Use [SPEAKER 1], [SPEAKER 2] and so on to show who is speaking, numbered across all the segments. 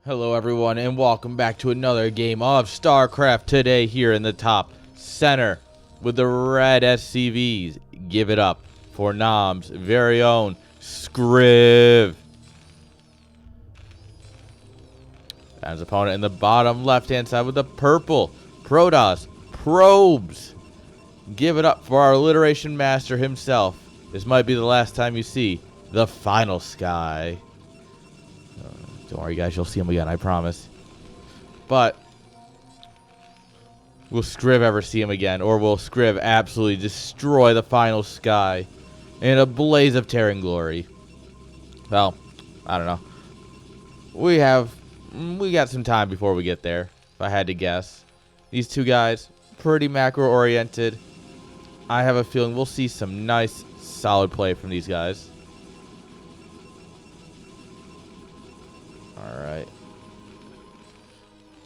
[SPEAKER 1] Hello everyone and welcome back to another game of StarCraft. Today here in the top center with the red SCVs. Give it up for Nom's very own sCriv. And his opponent in the bottom left hand side with the purple Protoss probes. Give it up for our alliteration master himself. This might be the last time you see the Finalsky. Don't worry, guys. You'll see him again. I promise. But will sCriv ever see him again? Or will sCriv absolutely destroy the Finalsky in a blaze of Terran glory? Well, I don't know. We got some time before we get there, if I had to guess. These two guys, pretty macro-oriented. I have a feeling we'll see some nice, solid play from these guys. Alright.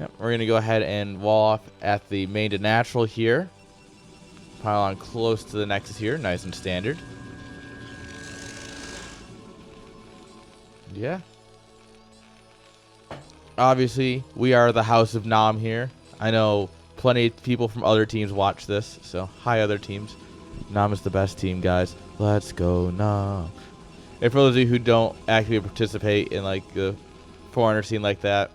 [SPEAKER 1] Yep, we're going to go ahead and wall off at the main to natural here. Pile on close to the nexus here. Nice and standard. Yeah. Obviously, we are the House of Nom here. I know plenty of people from other teams watch this. So, hi other teams. Nom is the best team, guys. Let's go, Nom. And for those of you who don't actively participate in like the foreigner scene like that,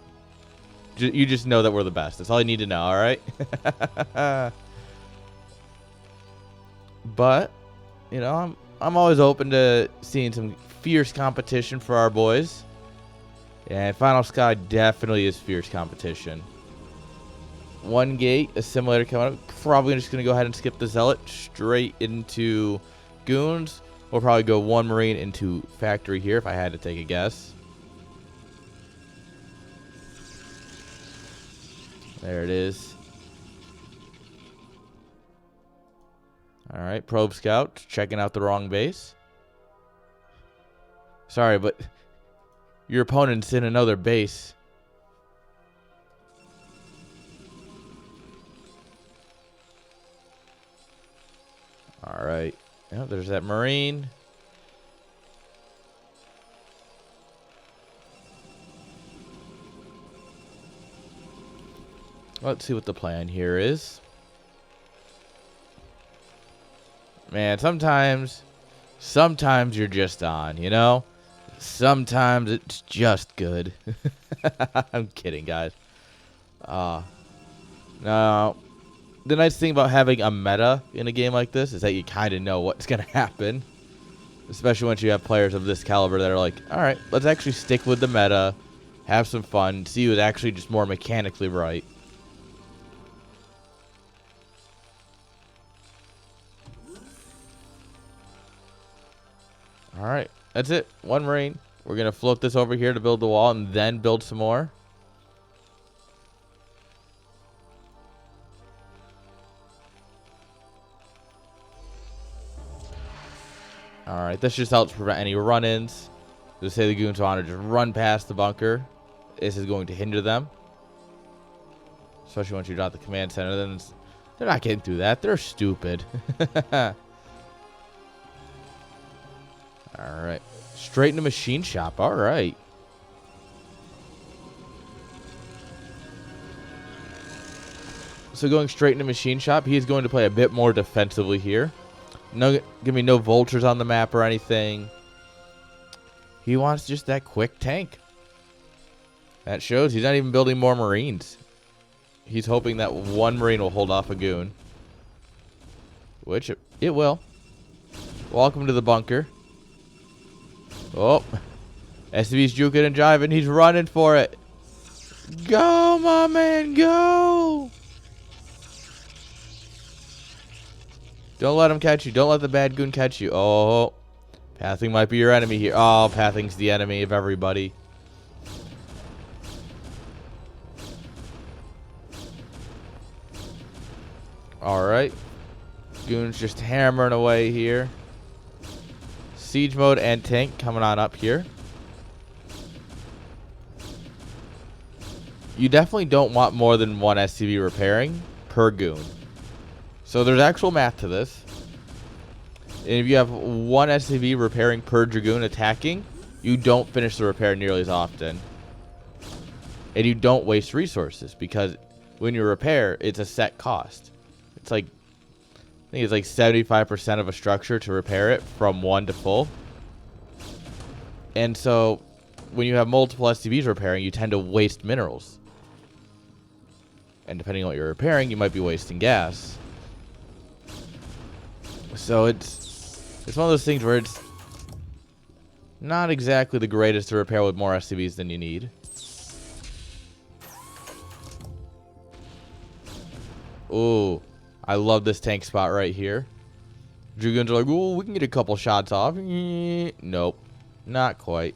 [SPEAKER 1] you just know that we're the best. That's all you need to know, all right? But you know, I'm always open to seeing some fierce competition for our boys, and Finalsky definitely is fierce competition. One gate assimilator coming up. Probably just gonna go ahead and skip the zealot straight into goons. We'll probably go one marine into factory here if I had to take a guess. There it is. Alright, probe scout checking out the wrong base. Sorry, but your opponent's in another base. Alright. Oh, there's that marine. Let's see what the plan here is. Man, sometimes you're just on, you know? Sometimes it's just good. I'm kidding, guys. No. The nice thing about having a meta in a game like this is that you kind of know what's going to happen. Especially once you have players of this caliber that are like, alright, let's actually stick with the meta, have some fun, see who's actually just more mechanically right. Alright, that's it. One marine. We're going to float this over here to build the wall and then build some more. Alright, this just helps prevent any run-ins. Just say the goons want to just run past the bunker. This is going to hinder them. Especially once you drop the command center. Then they're not getting through that. They're stupid. Alright. Straight into machine shop. Alright. So going straight into machine shop, he is going to play a bit more defensively here. No, give me no vultures on the map or anything. He wants just that quick tank. That shows he's not even building more marines. He's hoping that one marine will hold off a goon. Which it will. Welcome to the bunker. Oh. SCV's juking and jiving. He's running for it. Go, my man, go! Don't let him catch you. Don't let the bad goon catch you. Oh. Pathing might be your enemy here. Oh, Pathing's the enemy of everybody. Alright. Goon's just hammering away here. Siege mode and tank coming on up here. You definitely don't want more than one SCV repairing per goon. So there's actual math to this. And if you have one SCV repairing per dragoon attacking, you don't finish the repair nearly as often. and you don't waste resources, because when you repair, it's a set cost. It's like, I think it's like 75% of a structure to repair it from 1 to full. And so when you have multiple SCVs repairing, you tend to waste minerals. And depending on what you're repairing, you might be wasting gas. So it's one of those things where it's not exactly the greatest to repair with more SCVs than you need. Ooh, I love this tank spot right here. Dragoons are like, ooh, we can get a couple shots off. Nope, not quite.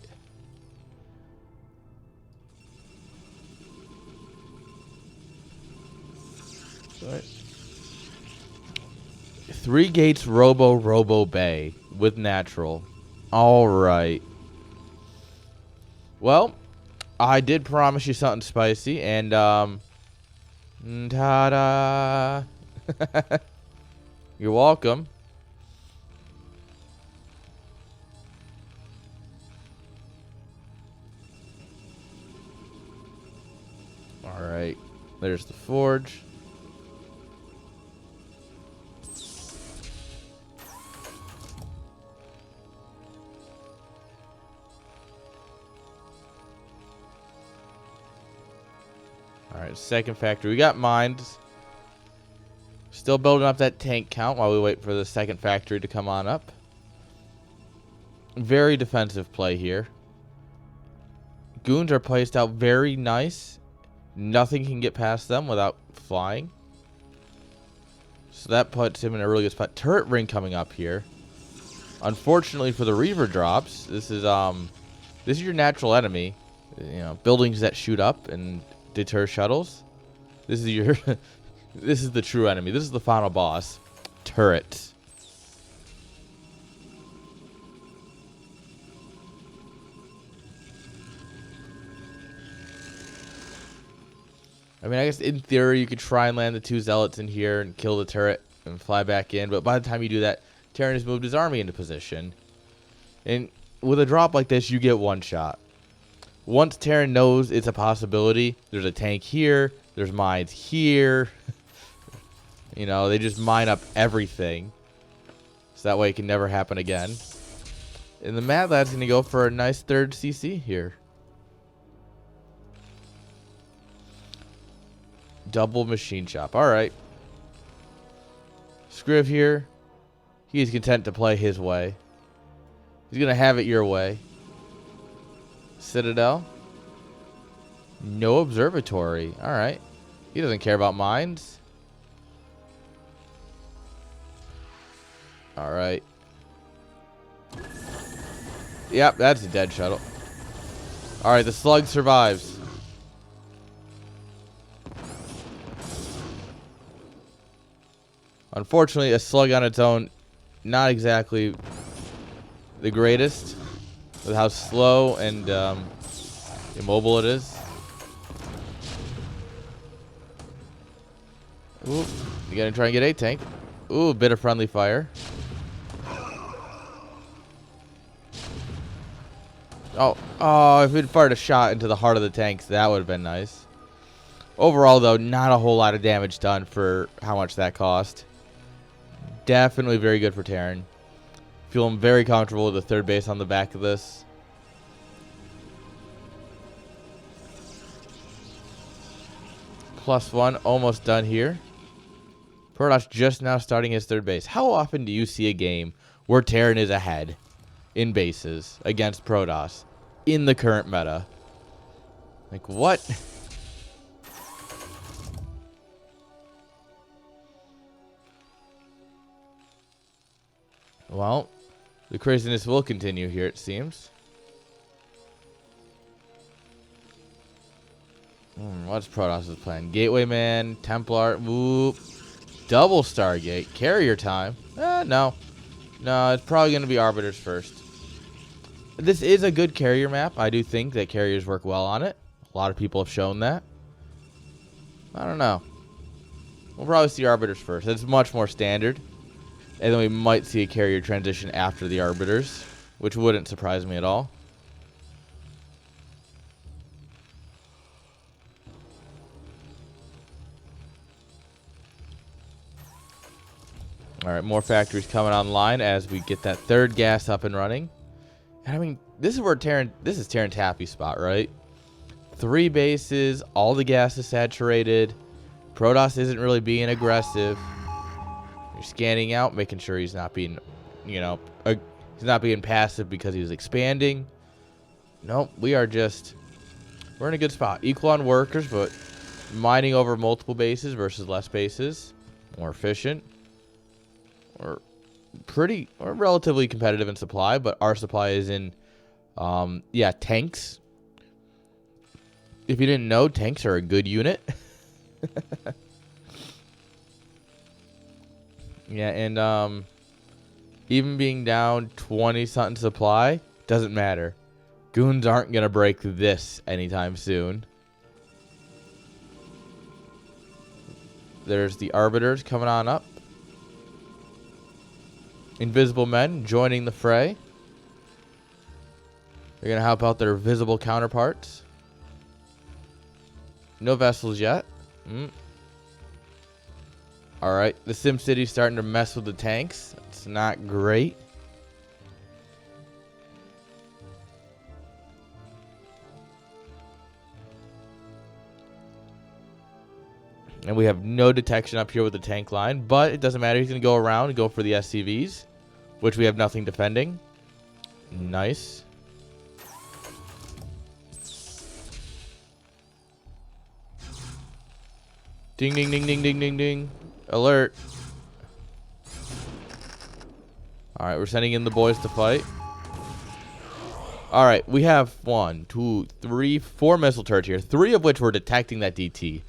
[SPEAKER 1] Right. 3 gates Robo Bay with natural. All right. Well, I did promise you something spicy, and ta-da! You're welcome. All right. There's the forge. Alright, second factory. We got mines. Still building up that tank count while we wait for the second factory to come on up. Very defensive play here. Goons are placed out very nice. Nothing can get past them without flying. So that puts him in a really good spot. Turret ring coming up here. Unfortunately for the Reaver drops, this is your natural enemy. You know, buildings that shoot up and deter shuttles. This is your this is the true enemy. This is the final boss. Turrets. I mean, I guess in theory you could try and land the 2 zealots in here and kill the turret and fly back in, but by the time you do that, Terran has moved his army into position. And with a drop like this, you get 1 shot. Once Terran knows it's a possibility, there's a tank here, there's mines here. You know, they just mine up everything. So that way it can never happen again. And the Mad Lad's going to go for a nice 3rd CC here. Double machine shop. Alright. sCriv here. He's content to play his way. He's going to have it your way. Citadel. No observatory. Alright. He doesn't care about mines. Alright. Yep, that's a dead shuttle. Alright, the slug survives. Unfortunately, a slug on its own, not exactly the greatest. With how slow and immobile it is. Ooh, you gotta try and get a tank. Ooh, a bit of friendly fire. Oh, if it fired a shot into the heart of the tanks, that would have been nice. Overall, though, not a whole lot of damage done for how much that cost. Definitely very good for Terran. Feeling very comfortable with the 3rd base on the back of this. +1, almost done here. Protoss just now starting his 3rd base. How often do you see a game where Terran is ahead in bases against Protoss in the current meta? Like, what? Well, the craziness will continue here, it seems. What's Protoss' plan? Gateway Man, Templar, whoop. Double Stargate, carrier time. No. No, it's probably going to be Arbiters first. This is a good carrier map. I do think that carriers work well on it. A lot of people have shown that. I don't know. We'll probably see Arbiters first. It's much more standard. And then we might see a carrier transition after the Arbiters, which wouldn't surprise me at all. All right, more factories coming online as we get that third gas up and running. And I mean, this is where this is Terran's happy spot, right? 3 bases, all the gas is saturated. Protoss isn't really being aggressive. You're scanning out, making sure he's not being, he's not being passive because he's expanding. Nope, we're in a good spot. Equal on workers, but mining over multiple bases versus less bases. More efficient. We're relatively competitive in supply, but our supply is in, tanks. If you didn't know, tanks are a good unit. Yeah, and even being down 20-something supply doesn't matter. Goons aren't going to break this anytime soon. There's the Arbiters coming on up. Invisible Men joining the fray. They're going to help out their visible counterparts. No vessels yet. Alright, the SimCity's starting to mess with the tanks. It's not great. And we have no detection up here with the tank line, but it doesn't matter. He's going to go around and go for the SCVs, which we have nothing defending. Nice. Ding, ding, ding, ding, ding, ding, ding. Alert. Alright, we're sending in the boys to fight. Alright, we have 1, 2, 3, 4 missile turrets here. 3 of which were detecting that DT.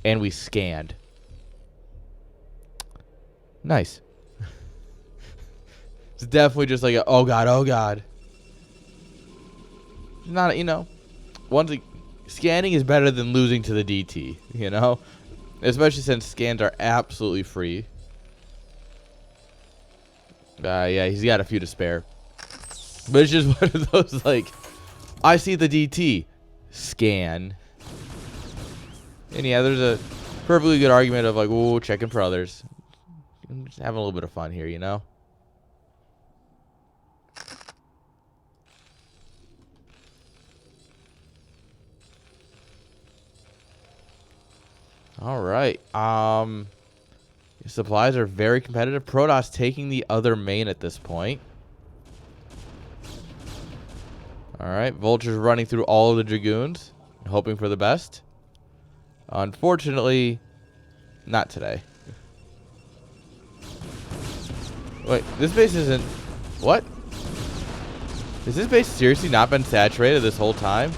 [SPEAKER 1] And we scanned. Nice. It's definitely just like, oh god, oh god. Not, scanning is better than losing to the DT, Especially since scans are absolutely free. Yeah, he's got a few to spare. But it's just one of those, like, I see the DT. Scan. And yeah, there's a perfectly good argument of like, ooh, checking for others. I'm just having a little bit of fun here, All right. Supplies are very competitive. Protoss taking the other main at this point. All right. Vultures running through all of the Dragoons, hoping for the best. Unfortunately, not today. Wait, this base isn't... What? Has this base seriously not been saturated this whole time?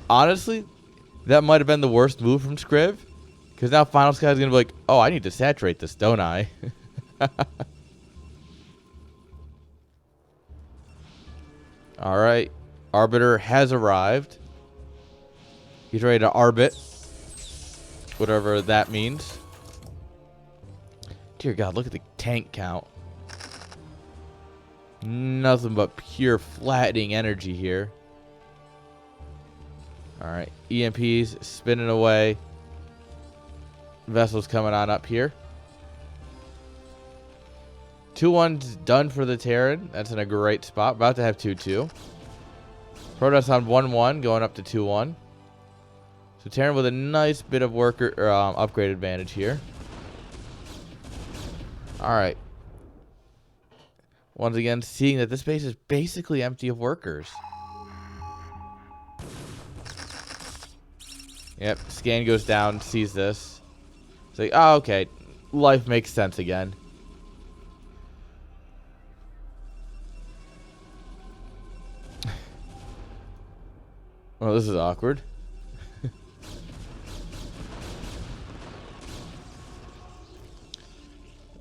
[SPEAKER 1] Honestly, that might have been the worst move from sCriv. Because now Finalsky is going to be like, oh, I need to saturate this, don't I? Alright. Arbiter has arrived. He's ready to arbit. Whatever that means. Dear God, look at the tank count. Nothing but pure flattening energy here. Alright, EMPs spinning away. Vessels coming on up here. 2-1's done for the Terran. That's in a great spot. About to have 2-2. Protoss on 1-1, going up to 2-1. So Terran with a nice bit of worker upgrade advantage here. Alright. Once again, seeing that this base is basically empty of workers. Yep, scan goes down, sees this. It's like, oh, okay. Life makes sense again. Well, this is awkward.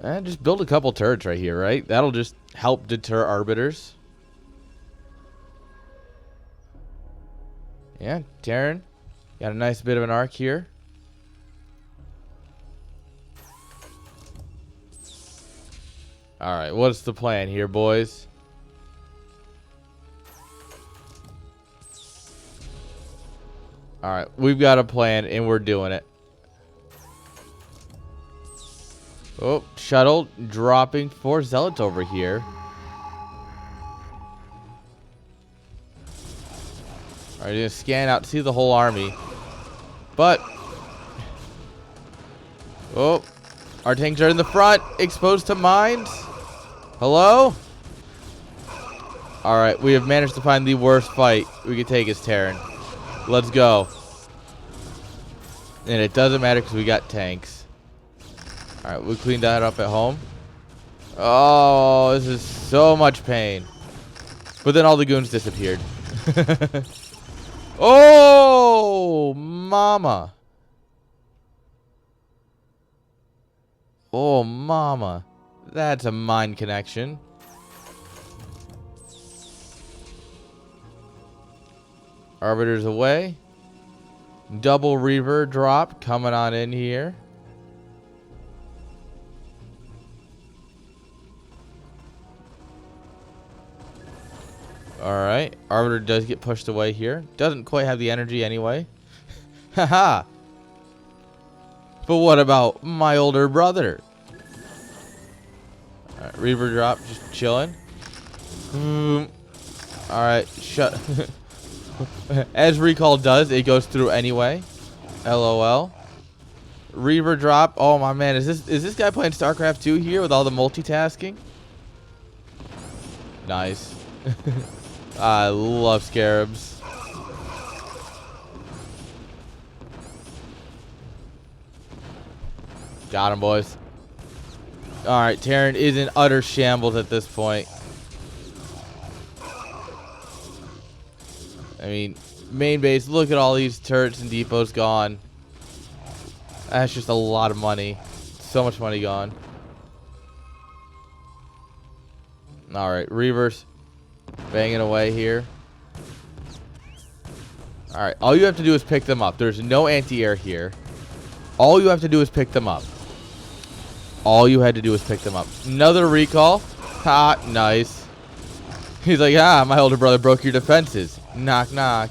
[SPEAKER 1] And just build a couple turrets right here, right? That'll just help deter arbiters. Yeah, Terran. Got a nice bit of an arc here. Alright, what's the plan here, boys? Alright, we've got a plan and we're doing it. Oh, shuttle dropping 4 zealots over here. Alright, gonna scan out to see the whole army. But oh, our tanks are in the front, exposed to mines. Hello? Alright, we have managed to find the worst fight we could take as Terran. Let's go. And it doesn't matter because we got tanks. Alright, we cleaned that up at home. Oh, this is so much pain. But then all the goons disappeared. Oh, mama. Oh, mama. That's a mine connection. Arbiter's away. Double Reaver drop coming on in here. Alright. Arbiter does get pushed away here. Doesn't quite have the energy anyway. Haha. But what about my older brother? Alright, Reaver drop, just chilling. Alright, shut. As recall does, it goes through anyway. LOL. Reaver drop. Oh my man, is this guy playing StarCraft 2 here with all the multitasking? Nice. I love scarabs. Got him, boys. Alright, Terran is in utter shambles at this point. I mean, main base, look at all these turrets and depots gone. That's just a lot of money. So much money gone. Alright, Reavers. Banging away here. Alright, all you have to do is pick them up. There's no anti-air here. All you have to do is pick them up. All you had to do was pick them up. Another recall. Ha, nice. He's like, ah, my older brother broke your defenses. Knock, knock.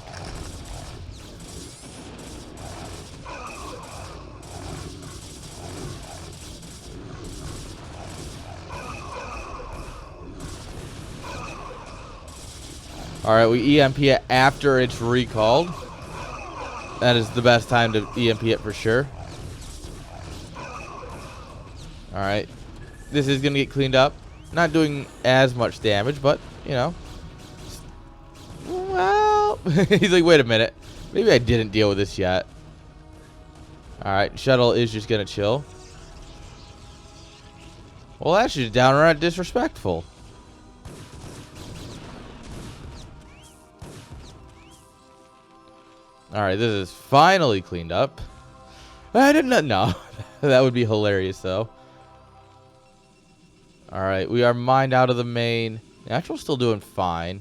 [SPEAKER 1] Alright, we EMP it after it's recalled. That is the best time to EMP it for sure. Alright. This is going to get cleaned up. Not doing as much damage, but, you know. Well, he's like, wait a minute. Maybe I didn't deal with this yet. Alright, shuttle is just going to chill. Well, that's just downright disrespectful. Alright, this is finally cleaned up. I didn't know. That would be hilarious, though. Alright, we are mined out of the main. Natural's still doing fine.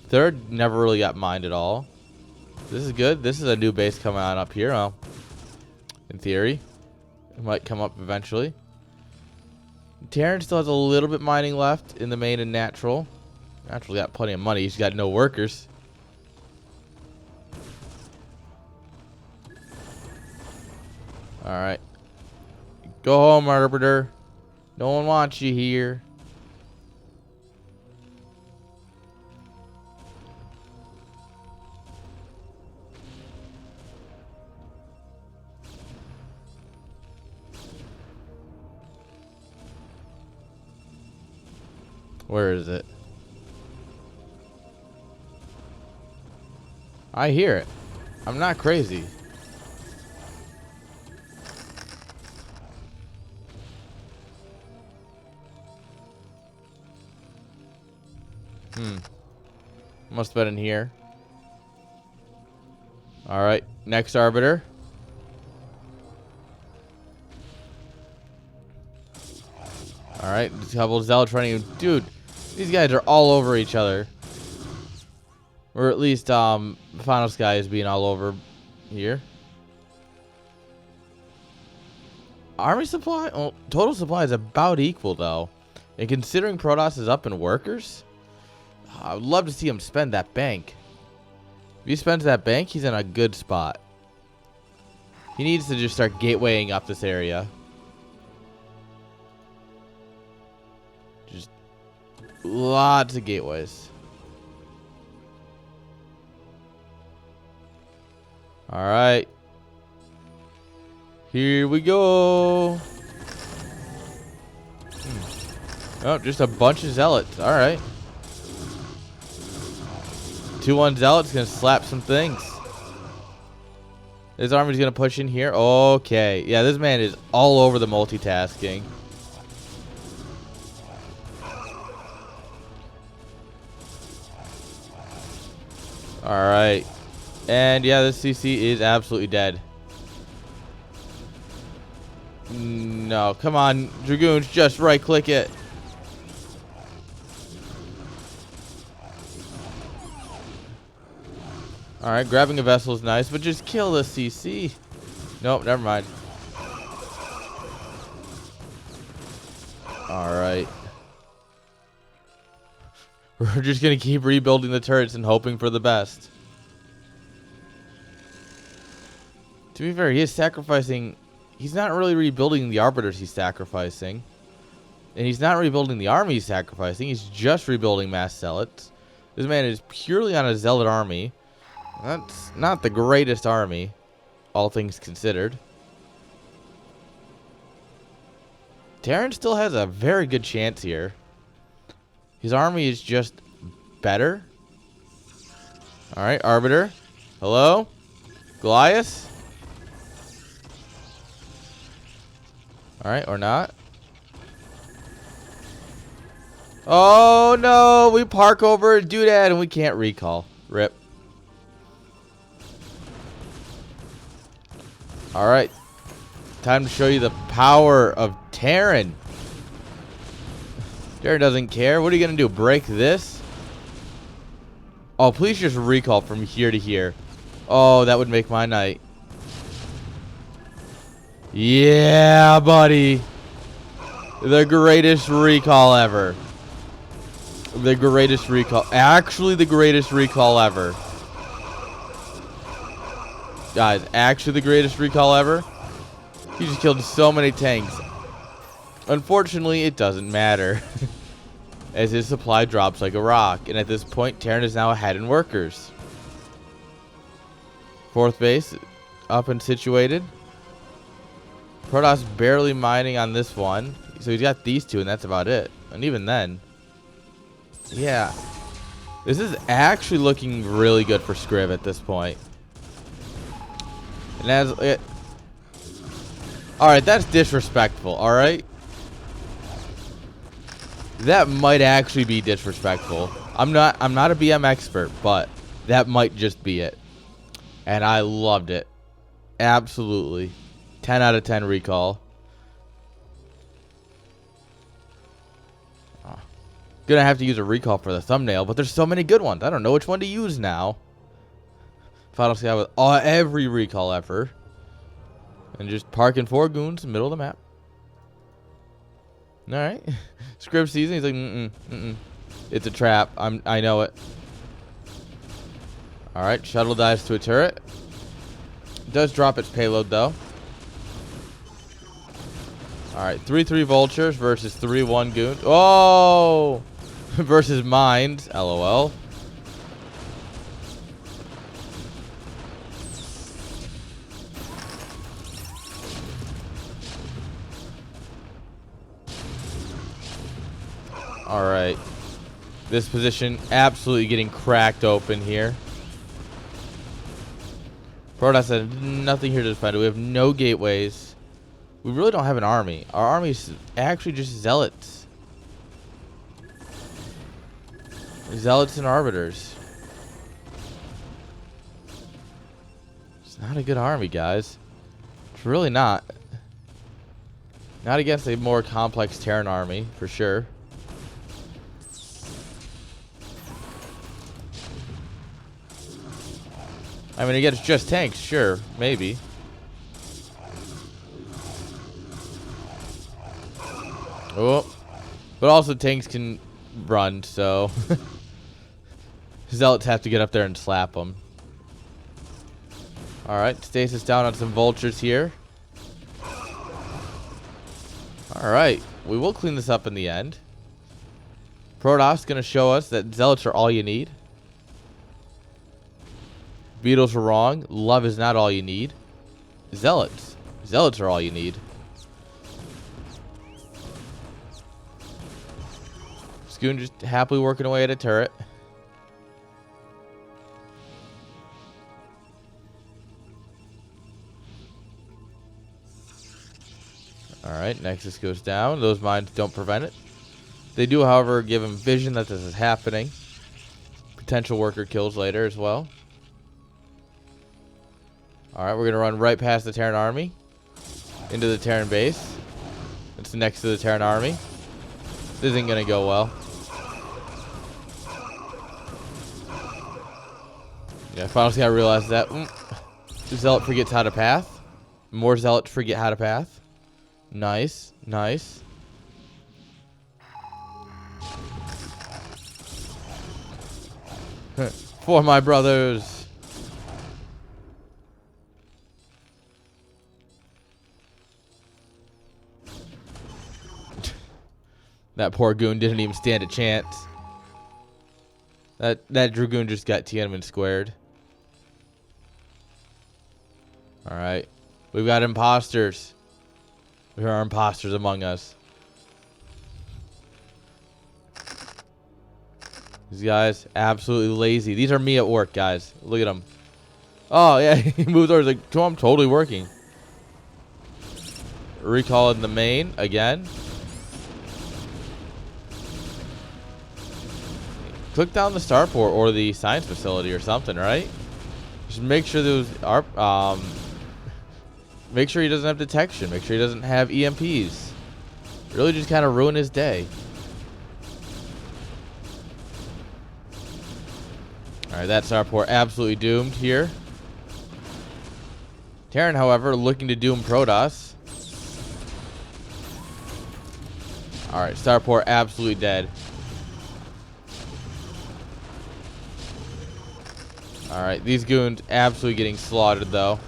[SPEAKER 1] Third never really got mined at all. This is good. This is a new base coming on up here. Well, in theory, it might come up eventually. Terran still has a little bit mining left in the main and natural. Natural got plenty of money. He's got no workers. Alright. Go home, Arbiter. No one wants you here. Where is it? I hear it. I'm not crazy. Must have been in here. Alright, next Arbiter. Alright, a couple of zealots running. Dude, these guys are all over each other. Or at least, Finalsky is being all over here. Army supply? Oh, total supply is about equal, though. And considering Protoss is up in workers, I would love to see him spend that bank. If he spends that bank, he's in a good spot. He needs to just start gatewaying up this area. Lots of gateways. All right. Here we go. Oh, just a bunch of zealots. All right. 2-1 zealots gonna slap some things. His army's gonna push in here. Okay. Yeah, this man is all over the multitasking. All right. And yeah, this CC is absolutely dead. No, come on, Dragoons, just right click it. All right, grabbing a vessel is nice, but just kill the CC. Nope, never mind. All right. We're just going to keep rebuilding the turrets and hoping for the best. To be fair, he is sacrificing. He's not really rebuilding the arbiters he's sacrificing. And he's not rebuilding the army he's sacrificing. He's just rebuilding mass zealots. This man is purely on a zealot army. That's not the greatest army, all things considered. Terran still has a very good chance here. His army is just better. Alright, Arbiter. Hello? Goliath? Alright, or not. Oh no! We park over a doodad and we can't recall. Rip. Alright. Time to show you the power of Terran. Terran doesn't care. What are you going to do? Break this? Oh, please just recall from here to here. Oh, that would make my night. Yeah, buddy. The greatest recall ever. The greatest recall. Actually, the greatest recall ever. Guys, actually the greatest recall ever. He just killed so many tanks. Unfortunately, it doesn't matter. As his supply drops like a rock. And at this point, Terran is now ahead in workers. Fourth base up and situated. Protoss barely mining on this one. So he's got these two and that's about it. And even then. Yeah. This is actually looking really good for sCriv at this point. And as it, alright, that's disrespectful, alright? That might actually be disrespectful. I'm not a BM expert, but that might just be it. And I loved it. Absolutely. 10 out of 10 recall. Oh. Gonna have to use a recall for the thumbnail, but there's so many good ones. I don't know which one to use now. Finalsky with every recall effort. And just parking 4 goons in the middle of the map. Alright. sCriv season. He's like, It's a trap. I know it. Alright. Shuttle dives to a turret. Does drop its payload though. Alright. 3-3 vultures versus 3-1 goons. Oh! Versus mines. LOL. Alright. This position absolutely getting cracked open here. Protoss has nothing here to defend. We have no gateways. We really don't have an army. Our army is actually just zealots. Zealots and arbiters. It's not a good army, guys. It's really not. Not against a more complex Terran army, for sure. I mean, against just tanks, sure, maybe. Oh, but also tanks can run, so zealots have to get up there and slap them. All right, stasis down on some vultures here. All right, we will clean this up in the end. Protoss going to show us that zealots are all you need. Beetles are wrong. Love is not all you need. Zealots. Zealots are all you need. Scoon just happily working away at a turret. Alright, Nexus goes down. Those mines don't prevent it. They do, however, give him vision that this is happening. Potential worker kills later as well. Alright, we're going to run right past the Terran army. Into the Terran base. It's next to the Terran army. This isn't going to go well. Yeah, Finalsky, I realized that. Zealot forgets how to path. More Zealots forget how to path. Nice, nice. For my brothers. That poor goon didn't even stand a chance. That Dragoon just got Tiananmen squared. Alright. We've got imposters. There are imposters among us. These guys, absolutely lazy. These are me at work, guys. Look at them. Oh, yeah, he moves over. He's like, I'm totally working. Recall in the main again. Click down the starport or the science facility or something, right? Just make sure those are, make sure he doesn't have detection. Make sure he doesn't have EMPs. Really just kind of ruin his day. Alright, that starport absolutely doomed here. Terran, however, looking to doom Protoss. Alright, starport absolutely dead. Alright, these goons absolutely getting slaughtered, though.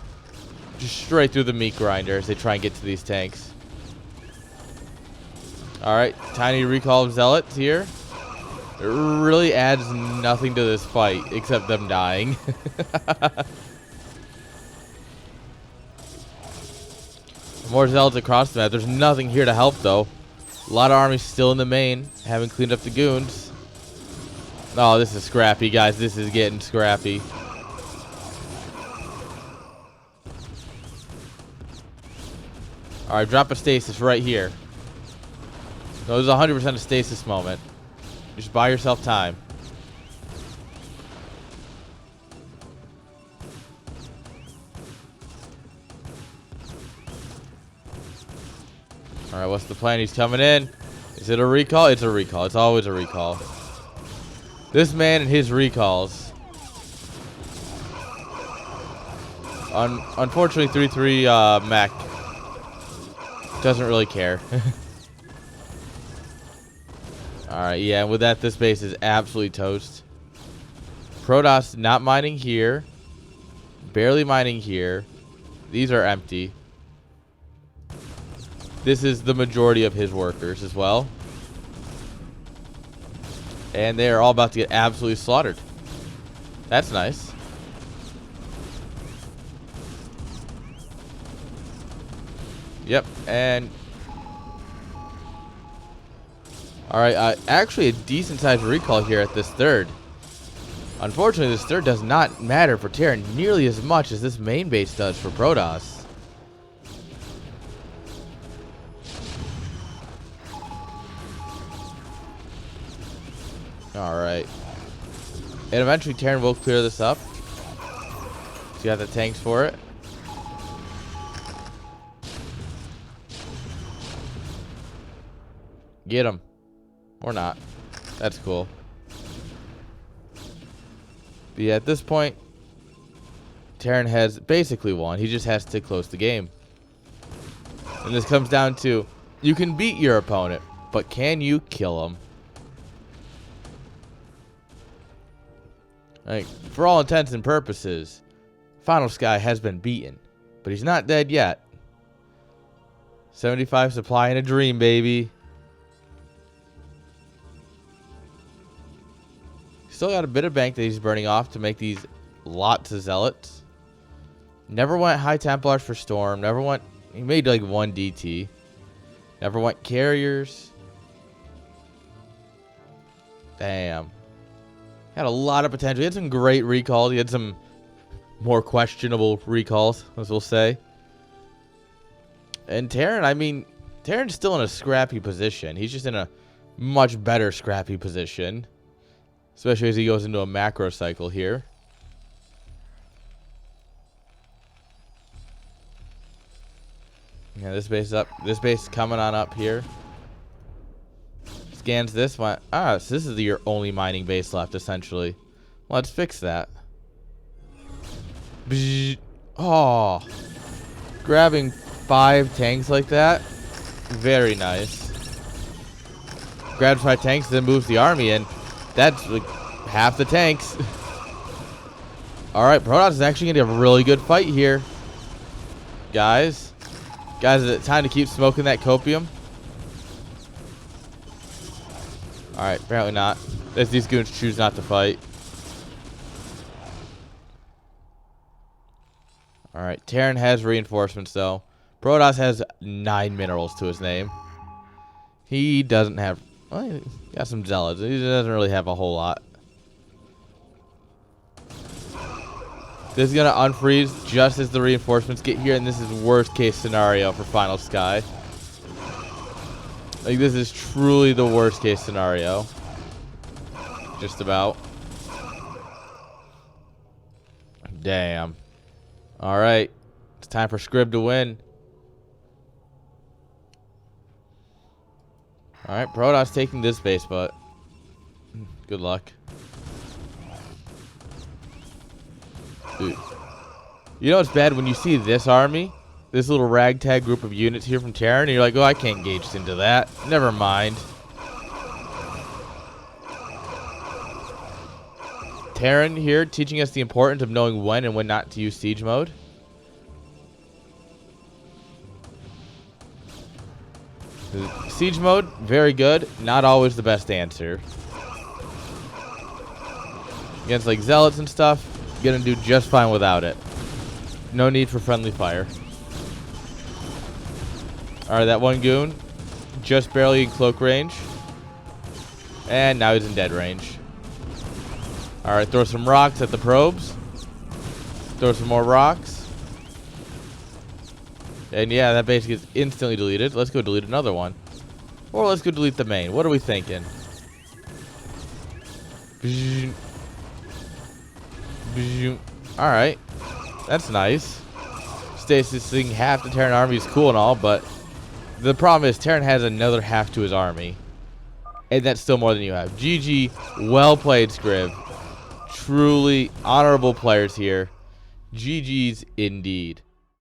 [SPEAKER 1] Just straight through the meat grinder as they try and get to these tanks. Alright, tiny recall of zealots here. It really adds nothing to this fight except them dying. More zealots across the map. There's nothing here to help, though. A lot of armies still in the main. Haven't cleaned up the goons. Oh, this is scrappy, guys. This is getting scrappy. Alright, drop a stasis right here. No, this is 100% a stasis moment. Just buy yourself time. Alright, what's the plan? He's coming in. Is it a recall? It's a recall. It's always a recall. This man and his recalls. Unfortunately, 3-3 Mac doesn't really care. Alright, yeah, and with that, this base is absolutely toast. Protoss not mining here. Barely mining here. These are empty. This is the majority of his workers as well. And they are all about to get absolutely slaughtered. That's nice. Yep, and... Alright, actually a decent-sized recall here at this third. Unfortunately, this third does not matter for Terran nearly as much as this main base does for Protoss. Alright. And eventually Terran will clear this up. He's got the tanks for it. Get him. Or not. That's cool. But yeah, at this point, Terran has basically won. He just has to close the game. And this comes down to, you can beat your opponent, but can you kill him? Like, for all intents and purposes, Finalsky has been beaten. But he's not dead yet. 75 supply in a dream, baby. still got a bit of bank that he's burning off to make these lots of zealots. Never went high Templars for Storm. Never went... He made like 1 DT. Never went carriers. Damn. Had a lot of potential. He had some great recalls. He had some more questionable recalls, as we'll say. And Terran, I mean, Terran's still in a scrappy position. He's just in a much better scrappy position. Especially as he goes into a macro cycle here. Yeah, this base is up. This base is coming on up here. Scans this one. Ah, so this is your only mining base left, essentially. Let's fix that. Oh, grabbing 5 tanks like that, very nice. Grabs 5 tanks, then moves the army in. That's like half the tanks. All right, Protoss is actually gonna have a really good fight here, guys. Guys, is it time to keep smoking that copium? Alright, apparently not. As these goons choose not to fight. Alright, Terran has reinforcements though. Protoss has 9 minerals to his name. He doesn't have... Well, he got some zealots. He doesn't really have a whole lot. This is going to unfreeze just as the reinforcements get here, and this is worst case scenario for Finalsky. Like, this is truly the worst case scenario. Just about. Damn. Alright. It's time for sCriv to win. Alright, Protoss taking this base, but good luck. Dude. You know it's bad when you see this army, this little ragtag group of units here from Terran, and you're like, oh, I can't gauge into that. Never mind. Terran here teaching us the importance of knowing when and when not to use siege mode. Siege mode, very good. Not always the best answer. Against like zealots and stuff, you're gonna do just fine without it. No need for friendly fire. Alright, that one goon just barely in cloak range. And now he's in dead range. Alright, throw some rocks at the probes. Throw some more rocks. And yeah, that base gets instantly deleted. Let's go delete another one. Or let's go delete the main. What are we thinking? Alright. That's nice. Stasising half the Terran army is cool and all, but the problem is Terran has another half to his army. And that's still more than you have. GG. Well played, sCriv. Truly honorable players here. GG's indeed.